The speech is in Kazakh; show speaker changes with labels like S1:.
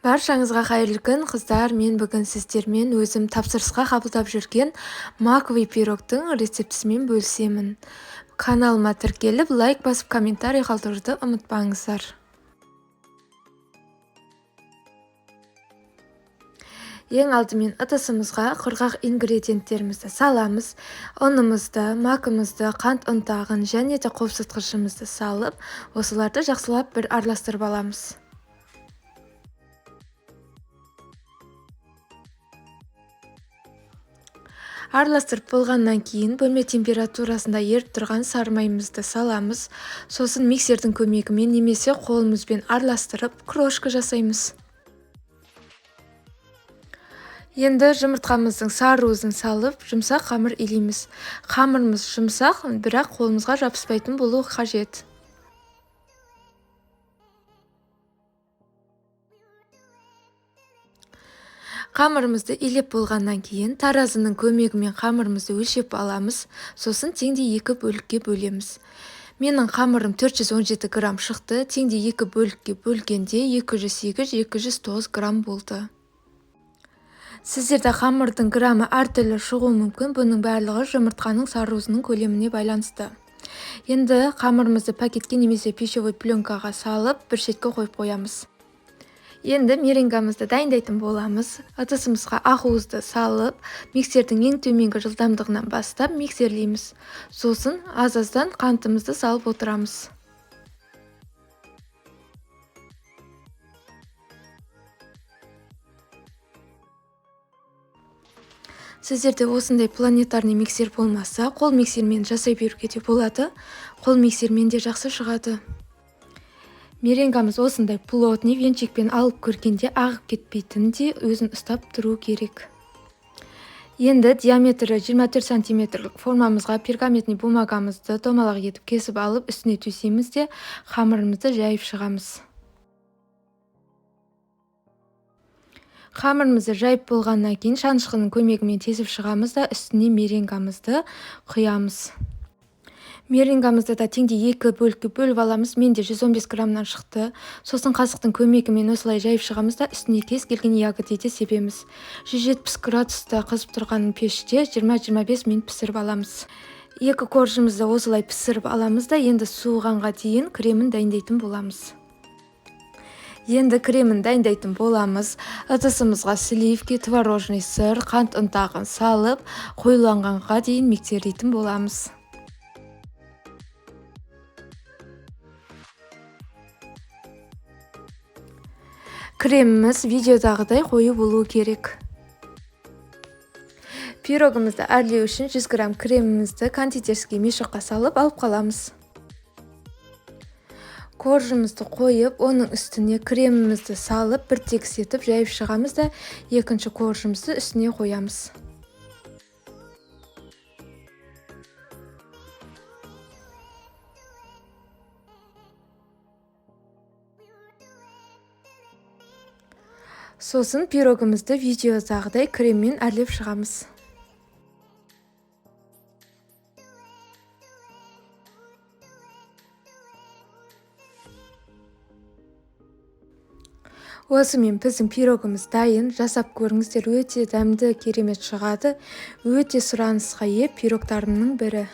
S1: Баршаңызға қайырлы күн, қыздар. Мен бүгін сіздермен өзім тапсырысқа қабылдап жүрген маковый пирогтың рецептісімен бөлісемін. Каналыма тіркеліп, лайк басып, комментарий қалдыруды ұмытпаңыздар. Ең алдымен ыдысымызға құрғақ ингредиенттерімізді саламыз. Ұнымызды, макымызды, қант ұнтағын және де қопсытқышымызды салып, осыларды жақсылап бір араластырып аламыз. Араластырып болғаннан кейін бөлме температурасында еріп тұрған сары майымызды саламыз. Сосын миксердің көмегімен немесе қолымызбен араластырып крошка жасаймыз. Енді жұмыртқамыздың сары салып, жұмсақ қамыр илейміз. Қамырымыз жұмсақ, бірақ қолымызға жабыспайтын болуы қажет. Қамырымызды илеп болғаннан кейін таразының көмегімен қамырымызды өлшеп аламыз, сосын теңдей 2 бөлікке бөлеміз. Менің қамырым 417 грамм шықты, теңдей 2 бөлікке бөлгенде 208-209 грамм болды. Сіздерде қамырдың граммы әртүрлі шығуы мүмкін, бұның барлығы жұмыртқаның сары көлеміне байланысты. Енді қамырымызды пакетке немесе пищевой пленкаға салып, бір шетке қойып қоямыз. Енді меренгамызды дайындайтын боламыз. Ыдысымызға ақуызды салып, миксердің ең төменгі жылдамдығынан бастап миксерлейміз. Сосын аз-аздан қантымызды салып отырамыз. Сіздерде осындай планетарный миксер болмаса, қол миксермен жасай беруге де болады. Қол миксермен де жақсы шығады. Меренгамыз осындай плотный венчикпен алып көргенде ағып кетпейтін де өзін ұстап тұру керек. Енді диаметрі 24 сантиметрлік формамызға пергаментный бумагамызды домалақ етіп кесіп алып, үстіне төсейміз де қамырымызды жайып шығамыз. Қамырымызды жайып болғаннан кейін шанышқының көмегімен тесіп шығамыз да үстіне меренгамызды құямыз. Меренгамызды да теңдей 2 бөлікке бөліп аламыз. Менде 115 граммнан шықты. Сосын қасықтың көмегімен осылай жайып шығамыз да үстіне кез келген ягоданы себеміз. 170 градуста қызып тұрған пеште 20-25 минут пісіріп аламыз. 2 коржымызды осылай пісіріп аламыз да енді суығанға дейін кремін дайындайтын боламыз. Ыдысымызға сливки, творожный сыр, қант ұнтағын салып, қоюланғанға дейін миксерлейтін боламыз. Креміміз видеодағыдай қою болуы керек. Пирогымызды әрлеу үшін 100 грамм кремімізді кондитерский мешокқа салып алып қаламыз. Коржымызды қойып, оның үстіне кремімізді салып, бір текстетіп жайып шығамыз да екінші коржымызды үстіне қоямыз. Сосын пирогымызды видеодағыдай креммен әрлеп шығамыз. Осымен біздің пирогымыз дайын. Жасап көріңіздер, өте дәмді, керемет шығады. Өте сұранысқа ие пирогтарымның бірі.